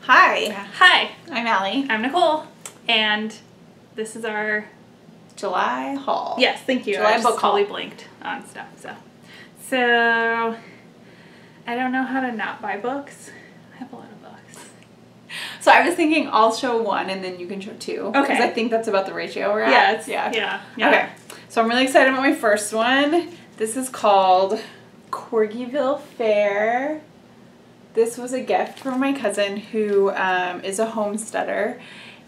Hi. Hi, I'm Allie. I'm Nicole, and this is our July haul. yes, thank you. July I just book haul. totally blinked on stuff. So I don't know how to not buy books. I have a lot of books. So I was thinking I'll show one and then you can show two. Okay. Because I think that's about the ratio we're Yeah, at. yeah. Okay. So I'm really excited about my first one. This is called Corgiville Fair. This was a gift from my cousin who is a homesteader,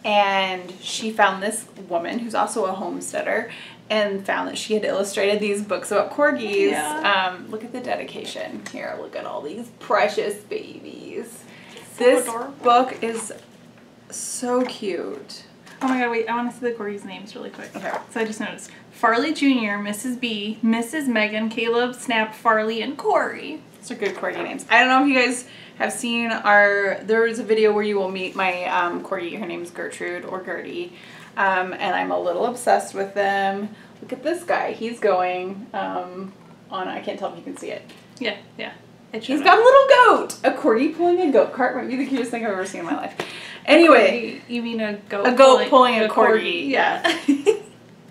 and she found this woman who's also a homesteader and found that she had illustrated these books about corgis. Yeah. Look at the dedication here. Look at all these precious babies. So This adorable. book is so cute. Oh my god, wait, I want to see the corgis' names really quick. Okay. So I just noticed. Farley Jr., Mrs. B, Mrs. Megan, Caleb, Snap, Farley, and Corey. Those are good corgi names. I don't know if you guys have seen there was a video where you will meet my corgi. Her name's Gertrude or Gertie. And I'm a little obsessed with them. Look at this guy. He's going on, I can't tell if you can see it. Yeah. He's got a little goat. A corgi pulling a goat cart might be the cutest thing I've ever seen in my life. Anyway. You mean a goat? A goat pulling a corgi. Yeah.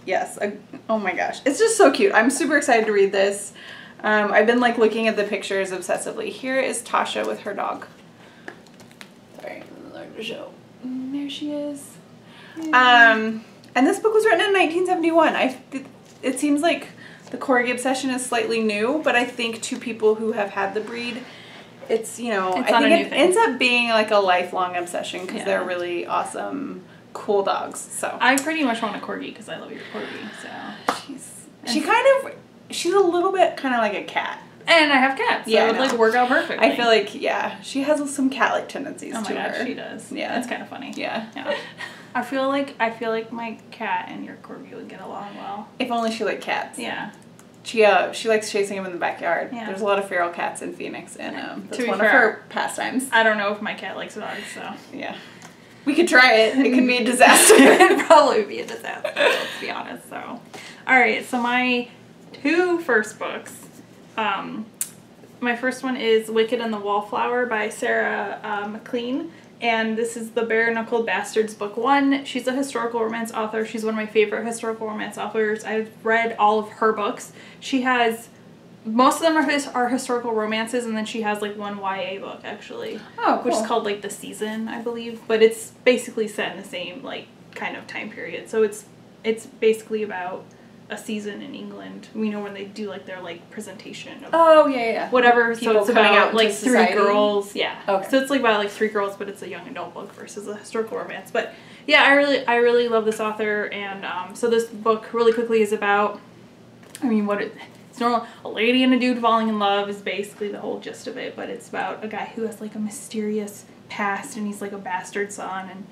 Yes. Oh my gosh. It's just so cute. I'm super excited to read this. I've been like looking at the pictures obsessively. Here is Tasha with her dog. Sorry, it's hard to show. There she is. And this book was written in 1971. It seems like the corgi obsession is slightly new, but I think to people who have had the breed, it's, you know, It's I not a think new it thing. ends up being like a lifelong obsession because Yeah. they're really awesome, cool dogs. So I pretty much want a corgi because I love your corgi. So she's a little bit kind of like a cat. and I have cats. So Yeah, it would I know. like work out perfectly. I feel like, yeah, she has some cat-like tendencies oh my to gosh, her. she does. Yeah. It's kind of funny. Yeah. I feel like my cat and your corgi would get along well. If only she liked cats. Yeah. She likes chasing them in the backyard. Yeah. There's a lot of feral cats in Phoenix, and that's To be one of fair, her pastimes. I don't know if my cat likes dogs, so Yeah. We could try it. It could be a disaster. it'd probably be a disaster. Let's be honest. So, all right. So my two first books. My first one is Wicked and the Wallflower by Sarah MacLean. And this is the Bare Knuckled Bastards book 1. She's a historical romance author. She's one of my favorite historical romance authors. I've read all of her books. She has, most of them are historical romances, and then she has like one YA book actually. Oh, cool. Which is called like The Season, I believe. But it's basically set in the same like kind of time period. So it's basically about a season in England. We know when they do like their like presentation of Oh, yeah. whatever. People So it's coming out about into like society? three girls. Yeah. Okay. So it's like about like three girls, but it's a young adult book versus a historical romance. But yeah, I really love this author, and so this book really quickly is about, it's normal. A lady and a dude falling in love is basically the whole gist of it, but it's about a guy who has like a mysterious past, and he's like a bastard son and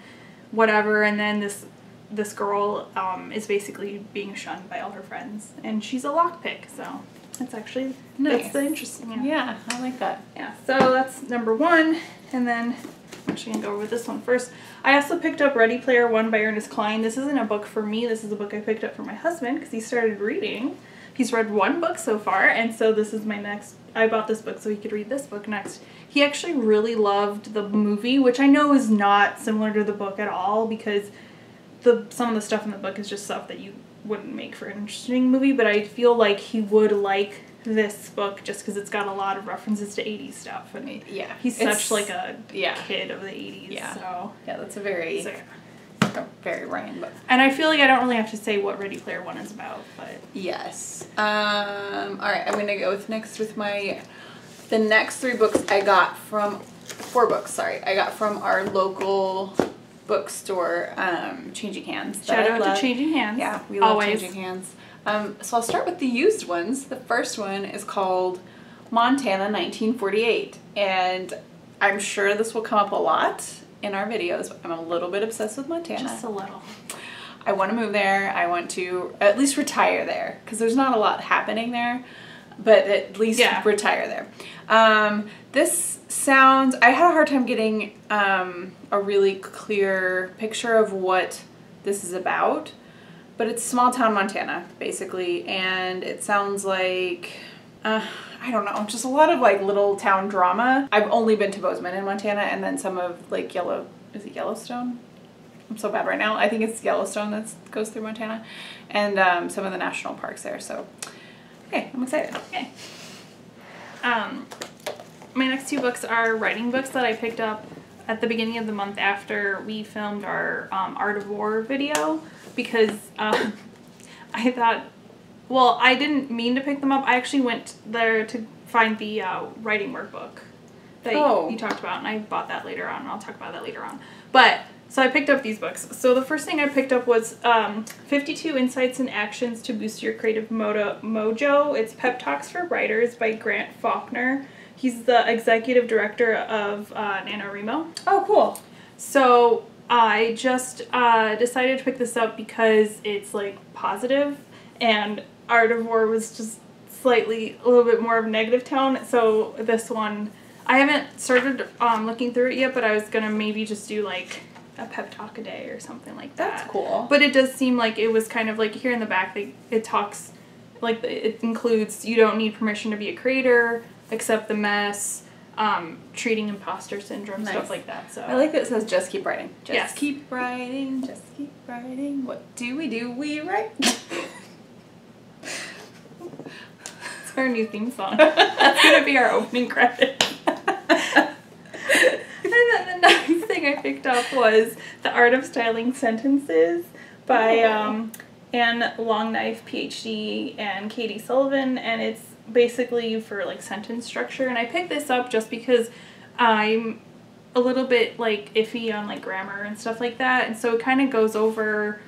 whatever, and then this girl is basically being shunned by all her friends, and she's a lockpick, so that's actually that's the interesting. Yeah, I like that. Yeah, so that's number 1, and then I'm actually gonna go over this one first. I also picked up Ready Player One by Ernest Cline. This isn't a book for me. This is a book I picked up for my husband because he started reading. He's read one book so far, and so this is my next. I bought this book so he could read this book next. He actually really loved the movie, which I know is not similar to the book at all because some of the stuff in the book is just stuff that you wouldn't make for an interesting movie, but I feel like he would like this book just because it's got a lot of references to 80s stuff, and Yeah. he's such like a yeah. kid of the 80s. Yeah. So Yeah, that's a very Ryan book. and I feel like I don't really have to say what Ready Player One is about, but Yes. All right, I'm going to go with the next 3 books I got from, 4 books, sorry, I got from our local bookstore, Changing Hands. that shout I out love. to Changing Hands. Yeah, we love always. Changing Hands. So I'll start with the used ones. The first one is called Montana 1948, and I'm sure this will come up a lot in our videos, but I'm a little bit obsessed with Montana. Just a little. I want to move there. I want to at least retire there because there's not a lot happening there, but at least retire there. This sounds, I had a hard time getting a really clear picture of what this is about, but it's small town Montana basically, and it sounds like I I don't know, just a lot of like little town drama. I've only been to Bozeman in Montana, and then some of like Yellowstone? I'm so bad right now. I think it's Yellowstone that goes through Montana, and some of the national parks there. So, okay, I'm excited. Okay. My next two books are writing books that I picked up at the beginning of the month after we filmed our Art of War video, because I thought, well, I didn't mean to pick them up. I actually went there to find the writing workbook that you talked about, and I bought that later on, and I'll talk about that later on. But, so I picked up these books. So the first thing I picked up was 52 Insights and Actions to Boost Your Creative Mojo. It's Pep Talks for Writers by Grant Faulkner. He's the executive director of NaNoWriMo. Oh, cool. So I just decided to pick this up because it's like positive, and Art of War was just slightly a little bit more of a negative tone. So this one, I haven't started looking through it yet, but I was gonna maybe just do like a pep talk a day or something like that. That's cool. But it does seem like it was kind of like here in the back, it talks, like it includes, you don't need permission to be a creator, accept the mess, treating imposter syndrome, stuff like that. So I like that it says just keep writing. Yes. Keep writing, just keep writing. What do? We write. It's our new theme song. That's gonna be our opening credit. And then the next thing I picked up was The Art of Styling Sentences by Anne Longknife, PhD, and Katie Sullivan, and it's basically for like sentence structure. And I picked this up just because I'm a little bit like iffy on like grammar and stuff like that, and so it kind of goes over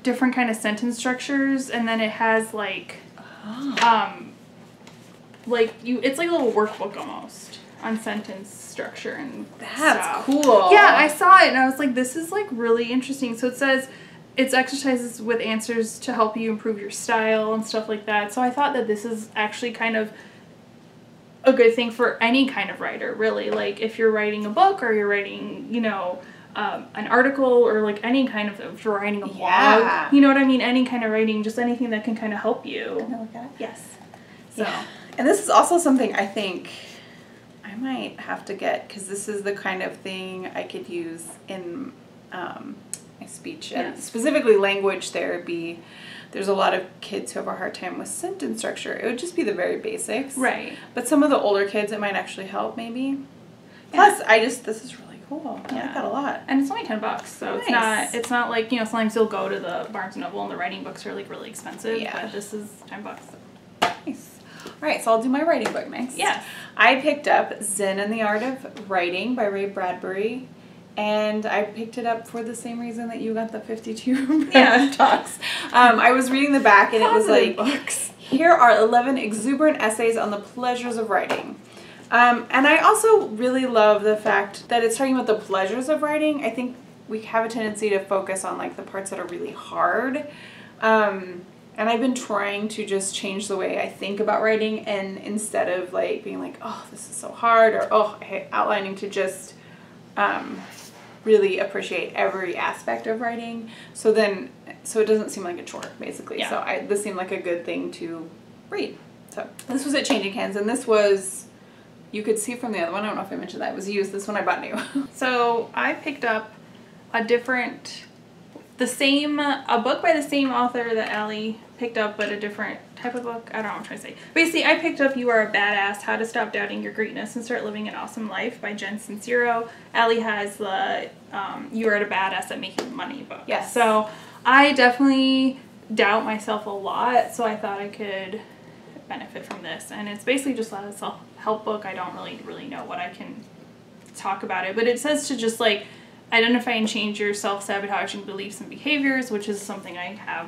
different kind of sentence structures, and then it has like it's like a little workbook almost on sentence structure and That's stuff. cool. Yeah, I saw it and I was like, this is like really interesting. So it says it's exercises with answers to help you improve your style and stuff like that. So I thought that this is actually kind of a good thing for any kind of writer, really. Like if you're writing a book or you're writing, you know, an article, or like any kind of, if you're writing a blog, you know what I mean? Any kind of writing, just anything that can kind of help you. Can I look at it? Yes. So, yeah. And this is also something I think I might have to get, because this is the kind of thing I could use in my speech and specifically language therapy. There's a lot of kids who have a hard time with sentence structure. It would just be the very basics. Right. But some of the older kids, it might actually help maybe. Yeah. Plus, this is really cool. I like that a lot. And it's only $10, so it's not like, you know, sometimes you'll go to the Barnes & Noble and the writing books are like really expensive. Yeah. But this is $10. Nice. All right, so I'll do my writing book next. Yes. I picked up Zen and the Art of Writing by Ray Bradbury, and I picked it up for the same reason that you got the 52 talks. I was reading the back, and it was like, here are 11 exuberant essays on the pleasures of writing. And I also really love the fact that it's talking about the pleasures of writing. I think we have a tendency to focus on like the parts that are really hard. And I've been trying to just change the way I think about writing, and instead of like being like, oh, this is so hard, or oh, I hate outlining, to just really appreciate every aspect of writing. So it doesn't seem like a chore, basically. Yeah. So this seemed like a good thing to read. So this was at Changing Hands, and this was, you could see from the other one, I don't know if I mentioned that, it was used. This one I bought new. So I picked up a book by the same author that Allie picked up, but a different type of book. I don't know what I'm trying to say. Basically, I picked up You Are a Badass, How to Stop Doubting Your Greatness and Start Living an Awesome Life by Jen Sincero. Allie has the You Are a Badass at Making Money book. Yes. So I definitely doubt myself a lot, so I thought I could benefit from this. And it's basically just a self-help book. I don't really know what I can talk about it, but it says to just like identify and change your self-sabotaging beliefs and behaviors, which is something I have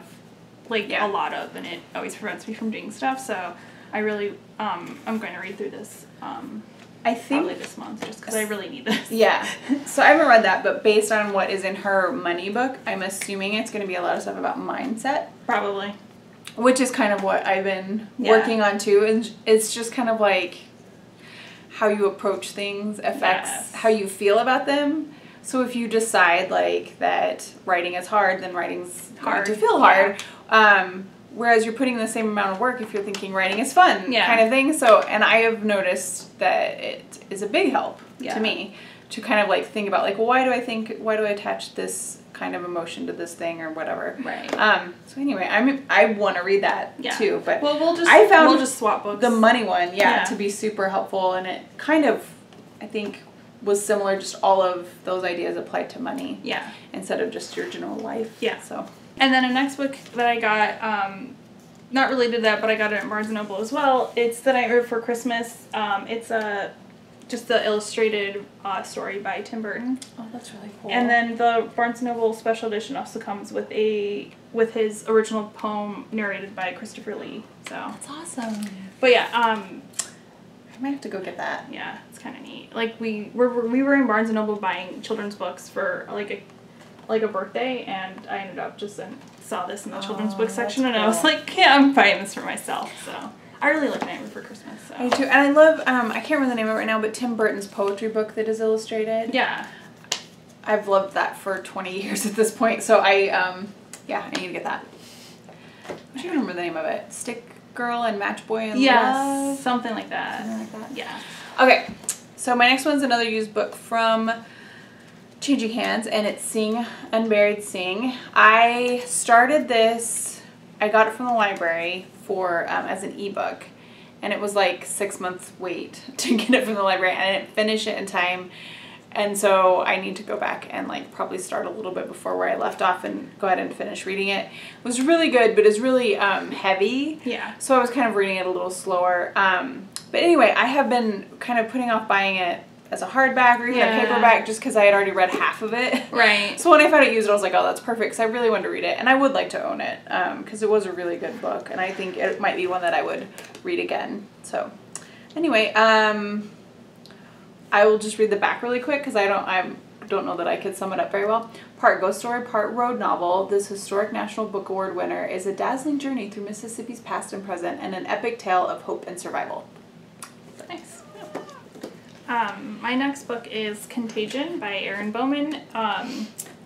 a lot of, and it always prevents me from doing stuff. So I really I'm going to read through this I think probably this month, just because I really need this. Yeah. So I haven't read that, but based on what is in her money book, I'm assuming it's going to be a lot of stuff about mindset. Probably. Which is kind of what I've been working on too, and it's just kind of like how you approach things affects how you feel about them. So if you decide like that writing is hard, then writing's hard to feel hard. whereas you're putting in the same amount of work if you're thinking writing is fun Yeah. kind of thing. So, and I have noticed that it is a big help to me to kind of like think about like, well, why do I attach this kind of emotion to this thing or whatever. Right. So anyway, I want to read that too, but well, we'll just swap books. The money one, to be super helpful, and it kind of, I think, was similar. Just all of those ideas applied to money. Yeah. Instead of just your general life. Yeah. So. And then a next book that I got, not related to that, but I got it at Barnes & Noble as well. It's The Nightmare Before Christmas. It's just the illustrated story by Tim Burton. Oh, that's really cool. And then the Barnes & Noble special edition also comes with his original poem narrated by Christopher Lee. So that's awesome. But yeah, I might have to go get that. Yeah, it's kind of neat. Like we were in Barnes & Noble buying children's books for like a birthday, and I ended up saw this in the children's book section, and I was like, yeah, I'm buying this for myself. So I really like Nightmare Before Christmas. So. Me too. And I love, I can't remember the name of it right now, but Tim Burton's poetry book that is illustrated. Yeah. I've loved that for 20 years at this point. So I need to get that. I don't even remember the name of it. Stick Girl and Match Boy and Love? Something like that. Something like that. Yeah. Okay. So my next one's another used book from Changing Hands, and it's Sing, Unburied Sing. I started this, I got it from the library as an ebook, and it was like 6 months wait to get it from the library, and I didn't finish it in time, and so I need to go back and like probably start a little bit before where I left off and go ahead and finish reading it. It was really good, but it's really heavy. Yeah. So I was kind of reading it a little slower. But anyway, I have been kind of putting off buying it as a hardback or even a paperback just because I had already read half of it. Right. So when I found it used, I was like, oh, that's perfect, because I really wanted to read it. And I would like to own it because it was a really good book, and I think it might be one that I would read again. So anyway, I will just read the back really quick because I don't know that I could sum it up very well. Part ghost story, part road novel, this historic National Book Award winner is a dazzling journey through Mississippi's past and present and an epic tale of hope and survival. Nice. My next book is Contagion by Erin Bowman.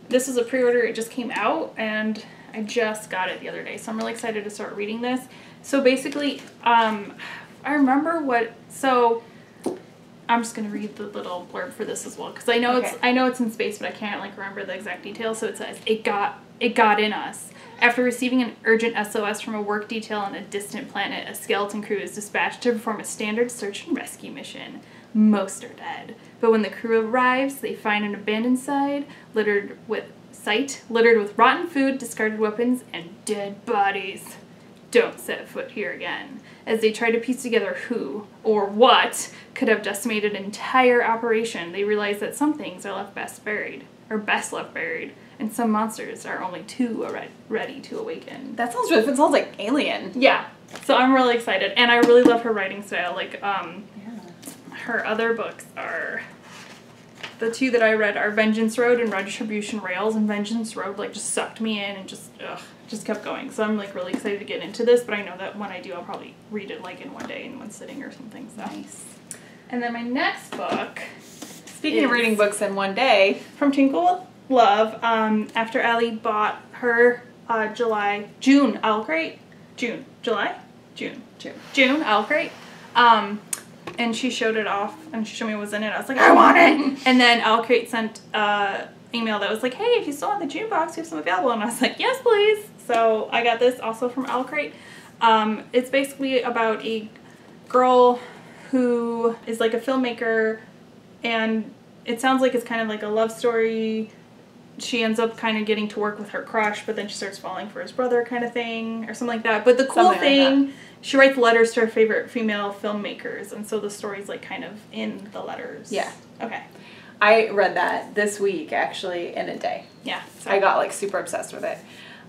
This is a pre-order. It just came out, and I just got it the other day, so I'm really excited to start reading this. So basically, I remember so I'm just going to read the little blurb for this as well, because I know it's in space, but I can't like remember the exact details. So it says, it got in us. After receiving an urgent SOS from a work detail on a distant planet, a skeleton crew is dispatched to perform a standard search and rescue mission. Most are dead, but when the crew arrives, they find an abandoned site littered with rotten food, discarded weapons, and dead bodies. Don't set foot here again. As they try to piece together who or what could have decimated an entire operation, they realize that some things are best left buried, and some monsters are only too ready to awaken. That sounds really fun. It sounds like Alien. Yeah. So I'm really excited, and I really love her writing style. Like, her other books are, the two that I read are Vengeance Road and Retribution Rails, and Vengeance Road like just sucked me in and just kept going. So I'm like really excited to get into this, but I know that when I do, I'll probably read it like in one day in one sitting or something. So. Nice. And then my next book, speaking of reading books in one day, from Tinkle with Love, after Allie bought her June Owl Crate, June Owl Crate, and she showed it off, and she showed me what was in it. I was like, I want it! And then Owl Crate sent email that was like, hey, if you still want the June box, we have some available. And I was like, yes, please. So I got this also from Owl Crate. It's basically about a girl who is like a filmmaker, and it sounds like it's kind of like a love story. She ends up kind of getting to work with her crush, but then she starts falling for his brother kind of thing, or something like that. But the cool thing, she writes letters to her favorite female filmmakers, and so the story's like kind of in the letters. Yeah. Okay. I read that this week, actually, in a day. Yeah. So I got like super obsessed with it.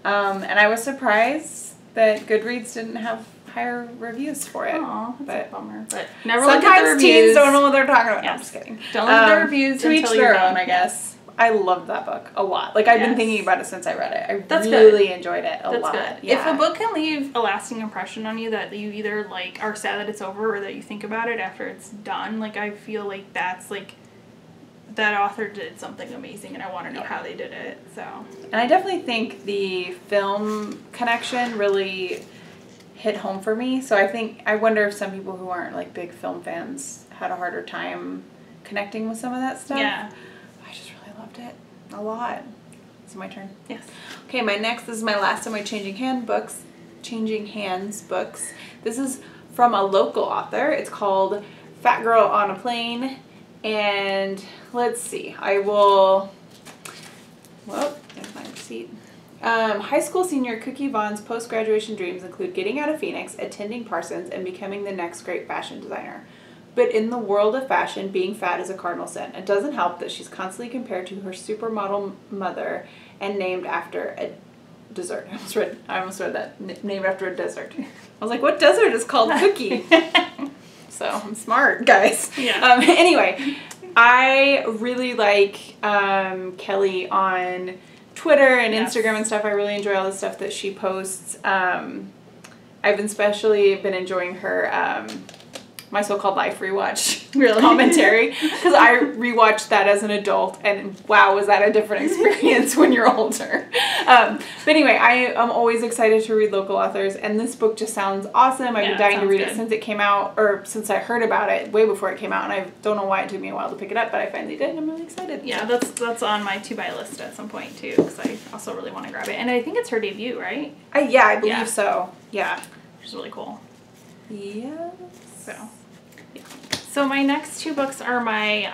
And I was surprised that Goodreads didn't have higher reviews for it. Aw, that's a bummer. But never look at the reviews. Teens don't know what they're talking about. Yes. No, I'm just kidding. Don't look at the reviews to each their own, I guess. I loved that book a lot. Like, I've been thinking about it since I read it. I really enjoyed it a lot. That's good. Yeah. If a book can leave a lasting impression on you that you either, like, are sad that it's over or that you think about it after it's done, like, I feel like that's, like, that author did something amazing, and I want to know how they did it. So. And I definitely think the film connection really hit home for me. So I wonder if some people who aren't like big film fans had a harder time connecting with some of that stuff. Yeah. I just really loved it a lot. Is it my turn? Yes. Okay, this is my last of my Changing Hands books. This is from a local author. It's called Fat Girl on a Plane. And let's see, there's my receipt. High school senior Cookie Vaughn's post-graduation dreams include getting out of Phoenix, attending Parsons, and becoming the next great fashion designer. But in the world of fashion, being fat is a cardinal sin. It doesn't help that she's constantly compared to her supermodel mother and named after a dessert. I almost read that. Named after a desert. I was like, what desert is called Cookie? So I'm smart, guys. Yeah. Anyway, I really like Kelly on Twitter and Instagram and stuff. I really enjoy all the stuff that she posts. I've especially been enjoying her My So-Called Life rewatch commentary, because I rewatched that as an adult, and wow, was that a different experience when you're older. But anyway, I am always excited to read local authors, and this book just sounds awesome. I've been dying to read it since it came out, or since I heard about it way before it came out, and I don't know why it took me a while to pick it up, but I finally did, and I'm really excited. Yeah, that's on my to-buy list at some point too, because I also really want to grab it. And I think it's her debut, right? I believe so. Yeah. Which is really cool. Yes. So my next two books are my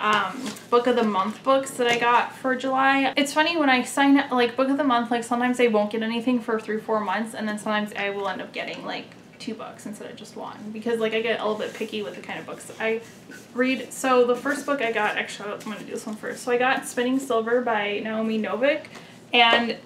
Book of the Month books that I got for July. It's funny when I sign up, like Book of the Month, like sometimes I won't get anything for 3 or 4 months, and then sometimes I will end up getting like 2 books instead of just 1, because like I get a little bit picky with the kind of books I read. So the first book I got, actually I'm going to do this one first. So I got Spinning Silver by Naomi Novik, and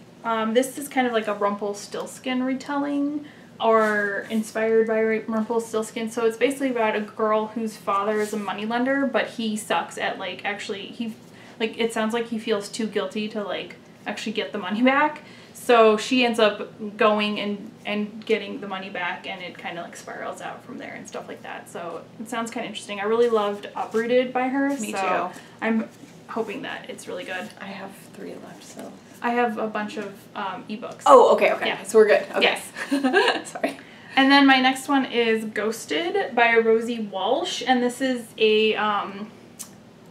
this is kind of like a Rumpelstiltskin retelling, or inspired by Rumpelstiltskin. So it's basically about a girl whose father is a moneylender, but he sucks at like it sounds like he feels too guilty to like actually get the money back. So she ends up going and getting the money back, and it kind of like spirals out from there and stuff like that. So it sounds kind of interesting. I really loved Uprooted by her. Me too. I'm hoping that it's really good. I have 3 left, so. I have a bunch of ebooks. Oh, okay. Yeah. So we're good. Okay. Yes. Sorry. And then my next one is Ghosted by Rosie Walsh, and this is a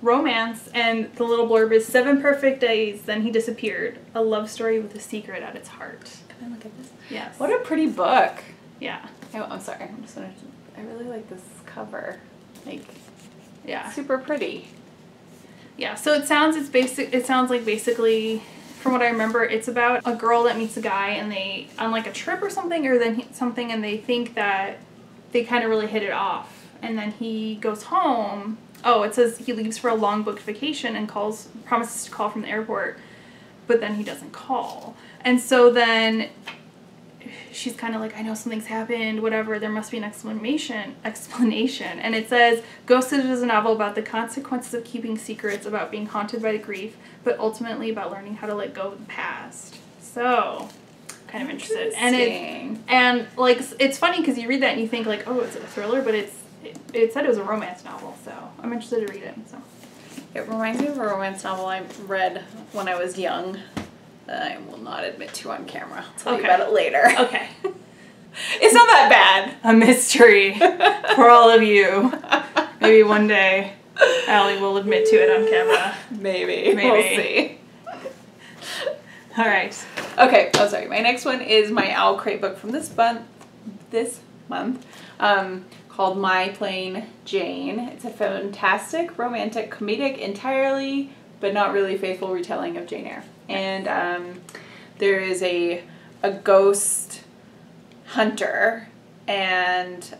romance, and the little blurb is 7 perfect days, then he disappeared. A love story with a secret at its heart. Can I look at this? Yes. What a pretty book. Yeah. Oh, I'm sorry. I really like this cover. Like, yeah. super pretty. Yeah, so it sounds like basically, from what I remember, it's about a girl that meets a guy, and they, on like a trip or something, and they think that they kind of really hit it off. And then he goes home. Oh, it says he leaves for a long booked vacation and promises to call from the airport, but then he doesn't call. And so then she's kind of like, I know something's happened, whatever, there must be an explanation. And it says, Ghosted is a novel about the consequences of keeping secrets, about being haunted by grief, but ultimately about learning how to let go of the past. So, kind of interested. And like, it's funny because you read that and you think like, oh, it's a thriller, but it said it was a romance novel, so I'm interested to read it. So it reminds me of a romance novel I read when I was young that I will not admit to on camera. I'll tell you about it later. Okay. It's not that bad. A mystery for all of you. Maybe one day Allie will admit to it on camera. Maybe. We'll see. All right. Okay. Oh, sorry. My next one is my Owl Crate book from this month. Called My Plain Jane. It's a fantastic, romantic, comedic, entirely, but not really faithful retelling of Jane Eyre. And there is a ghost hunter, and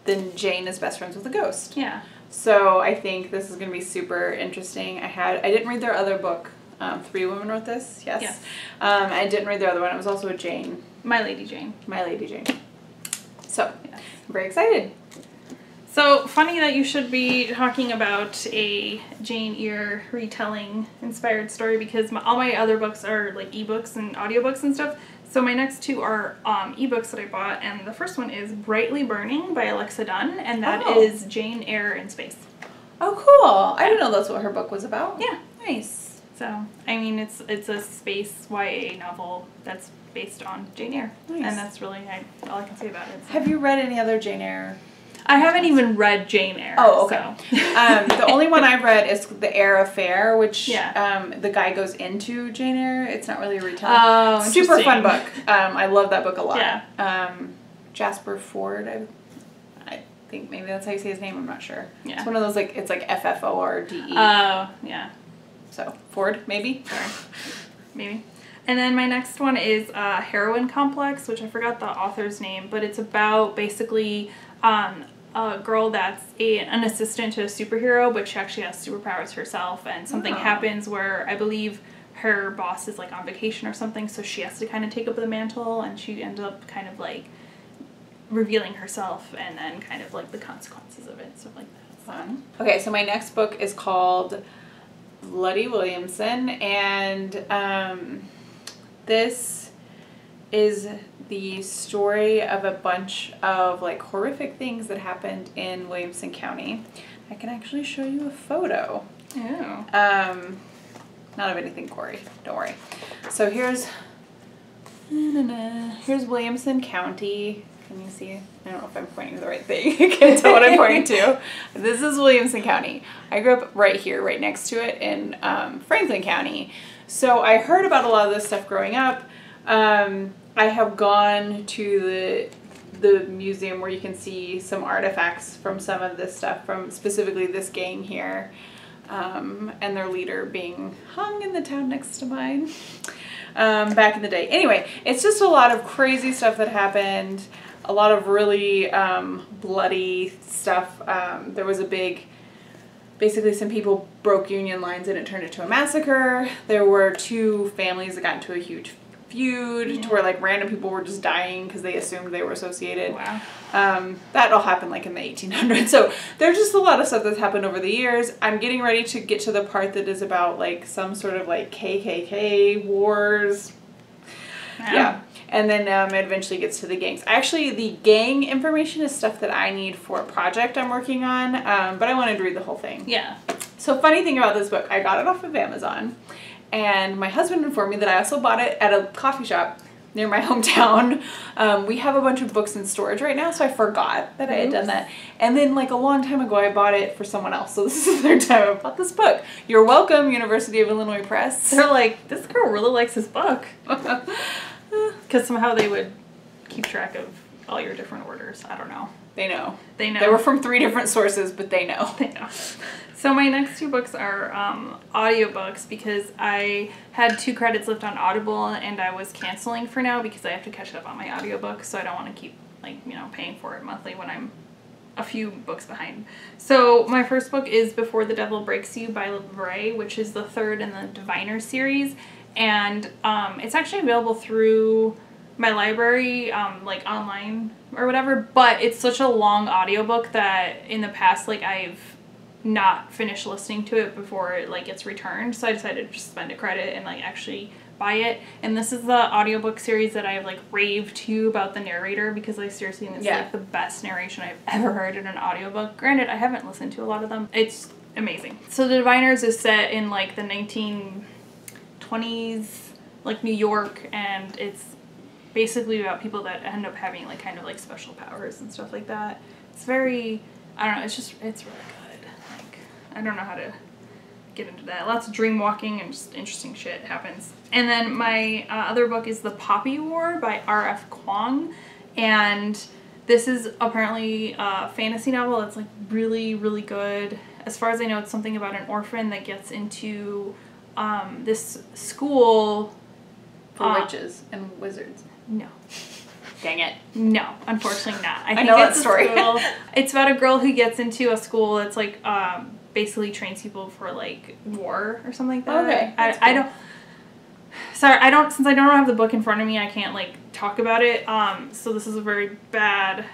then Jane is best friends with a ghost. Yeah. So I think this is going to be super interesting. I didn't read their other book. 3 women wrote this. Yes. I didn't read their other one. It was also a Jane. My Lady Jane. My Lady Jane. So, yes. I'm very excited. So, funny that you should be talking about a Jane Eyre retelling inspired story, because all my other books are like ebooks and audiobooks and stuff. So my next 2 are ebooks that I bought, and the first one is Brightly Burning by Alexa Dunn, and that is Jane Eyre in space. Oh, cool. I didn't know that's what her book was about. Yeah. Nice. So, I mean, it's a space YA novel that's based on Jane Eyre. Nice. And that's really all I can say about it. So. Have you read any other Jane Eyre? I haven't even read Jane Eyre. Oh, okay. So. The only one I've read is The Eyre Affair, which Yeah. The guy goes into Jane Eyre. It's not really a retelling. Oh, Super fun interesting. book. I love that book a lot. Yeah. Jasper Ford, I think maybe that's how you say his name. I'm not sure. Yeah. It's one of those it's like Fforde. Oh, yeah. So Ford, maybe. Sorry. Maybe. And then my next one is Heroine Complex, which I forgot the author's name, but it's about basically a girl that's an assistant to a superhero, but she actually has superpowers herself, and something happens where I believe her boss is like on vacation or something, so she has to kind of take up the mantle, and she ends up kind of like revealing herself and then kind of like the consequences of it, stuff like that. Fun. Okay, so my next book is called Bloody Williamson, and this is the story of a bunch of like horrific things that happened in Williamson County. I can actually show you a photo. Oh. Not of anything gory, don't worry. So here's Williamson County. Can you see? I don't know if I'm pointing to the right thing. I can't tell what I'm pointing to. This is Williamson County. I grew up right here, right next to it in Franklin County. So I heard about a lot of this stuff growing up. I have gone to the museum where you can see some artifacts from some of this stuff, from specifically this gang here, and their leader being hung in the town next to mine back in the day. Anyway, it's just a lot of crazy stuff that happened, a lot of really bloody stuff. There was a big, basically some people broke union lines and it turned into a massacre. There were two families that got into a huge feud to where like random people were just dying because they assumed they were associated. Wow. That all happened like in the 1800s. So there's just a lot of stuff that's happened over the years. I'm getting ready to get to the part that is about like some sort of like KKK wars. Yeah. And then it eventually gets to the gangs. Actually, the gang information is stuff that I need for a project I'm working on, but I wanted to read the whole thing. Yeah. So funny thing about this book, I got it off of Amazon, and my husband informed me that I also bought it at a coffee shop near my hometown. We have a bunch of books in storage right now, so I forgot that I had done that. And then like a long time ago, I bought it for someone else. So this is the third time I bought this book. You're welcome, University of Illinois Press. They're like, this girl really likes this book. Because somehow they would keep track of all your different orders. I don't know. They know. They know. They were from 3 different sources, but they know. They know. So my next 2 books are audiobooks, because I had 2 credits left on Audible and I was canceling for now because I have to catch up on my audiobook, so I don't want to keep paying for it monthly when I'm a few books behind. So my first book is Before the Devil Breaks You by Liv Bray, which is the 3rd in the Diviner series, and it's actually available through my library, like online or whatever, but it's such a long audiobook that in the past, like, I've not finished listening to it before it like gets returned, so I decided to just spend a credit and like actually buy it. And this is the audiobook series that I've like raved to about the narrator, because I seriously think it's like the best narration I've ever heard in an audiobook. Granted, I haven't listened to a lot of them. It's amazing. So The Diviners is set in like the 1920s, like New York, and it's basically about people that end up having like kind of like special powers and stuff like that. It's very, I don't know, it's really good. Like, I don't know how to get into that. Lots of dream walking and just interesting shit happens. And then my other book is The Poppy War by R.F. Kuang, and this is apparently a fantasy novel that's like really, really good. As far as I know, it's something about an orphan that gets into this school for witches and wizards. No. Dang it. No, unfortunately not. I think know it's that story. It's about a girl who gets into a school that's like basically trains people for like war or something like that. Okay. I don't. Sorry, I don't. Since I don't have the book in front of me, I can't like talk about it. So this is a very bad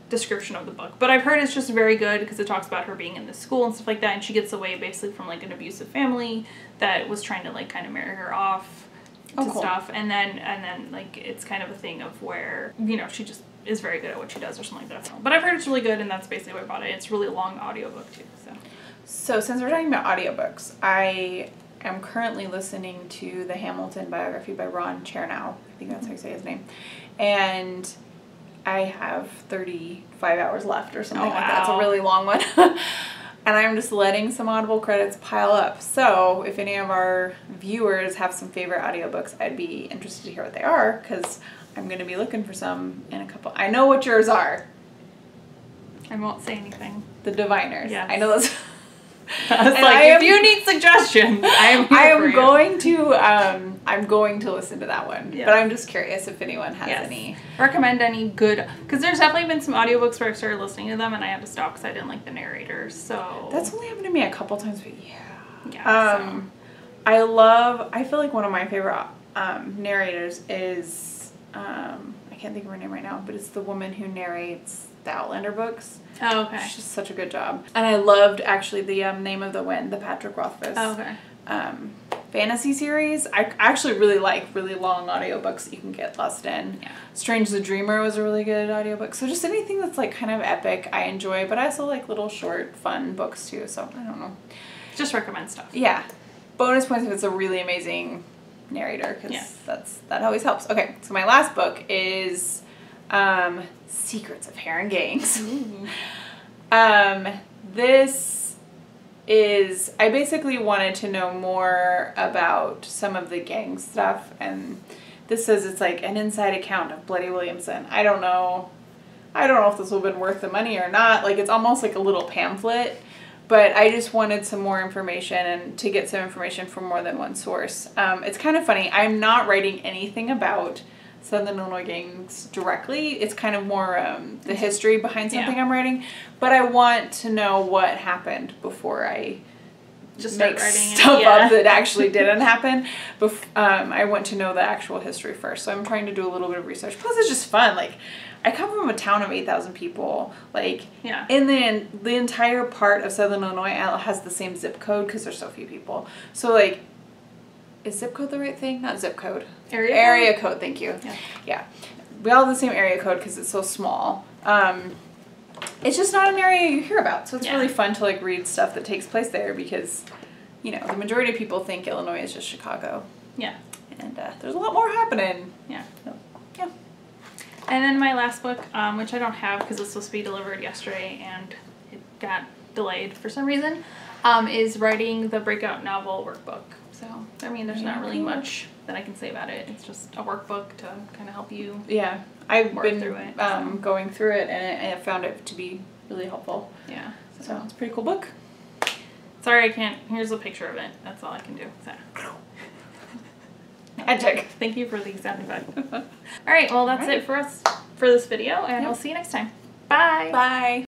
description of the book. But I've heard it's just very good because it talks about her being in this school and stuff like that, and she gets away basically from like an abusive family that was trying to like kind of marry her off to stuff, and then like it's kind of a thing of where, you know, she just is very good at what she does or something like that. But I've heard it's really good, and that's basically why I bought it. It's a really long audiobook too. So since we're talking about audiobooks, I am currently listening to the Hamilton biography by Ron Chernow. I think that's how you say his name. And I have 35 hours left or something like that. It's a really long one. And I'm just letting some Audible credits pile up. So if any of our viewers have some favorite audiobooks, I'd be interested to hear what they are, because I'm going to be looking for some in a couple. I know what yours are. I won't say anything. The Diviners. Yes. I know those. I was like, if you need suggestions, I'm going to listen to that one. Yeah. But I'm just curious if anyone has any. Recommend any good, because there's definitely been some audiobooks where I started listening to them and I had to stop because I didn't like the narrators. So That's only happened to me a couple times, but yeah. Yeah. I feel like one of my favorite narrators is I can't think of her name right now, but it's the woman who narrates the Outlander books. Oh, okay. She's such a good job. And I loved actually the Name of the Wind, the Patrick Rothfuss fantasy series. I actually really like really long audiobooks that you can get lost in. Yeah. Strange the Dreamer was a really good audiobook. So just anything that's like kind of epic I enjoy, but I also like little short fun books too, so I don't know. Just recommend stuff. Yeah. Bonus points if it's a really amazing narrator, because that always helps. Okay, so my last book is Secrets of Hair and Gangs. This is, I basically wanted to know more about some of the gang stuff, and this says it's like an inside account of Bloody Williamson. I don't know if this will have been worth the money or not. Like, it's almost like a little pamphlet, but I just wanted some more information and to get some information from more than one source. It's kind of funny. I'm not writing anything about Southern Illinois gangs directly. It's kind of more the history behind something I'm writing, but I want to know what happened before I just make start writing stuff up that actually didn't happen. I want to know the actual history first, so I'm trying to do a little bit of research. Plus, it's just fun. Like, I come from a town of 8,000 people. Like, in the entire part of Southern Illinois has the same zip code because there's so few people. So, like, is zip code the right thing? Not zip code. Area code, thank you. Yeah. We all have the same area code because it's so small. It's just not an area you hear about. So it's really fun to like read stuff that takes place there because, you know, the majority of people think Illinois is just Chicago. Yeah. And there's a lot more happening. Yeah. So, yeah. And then my last book, which I don't have because it's supposed to be delivered yesterday and it got delayed for some reason, is writing the breakout novel workbook. So, I mean, there's not really much that I can say about it. It's just a workbook to kind of help you I've been through it, going through it, and I found it to be really helpful. Yeah. So, it's a pretty cool book. Sorry, I can't. Here's a picture of it. That's all I can do. So. Magic. Thank you for the sound effect. All right, well, that's it for us for this video, and we'll see you next time. Bye. Bye.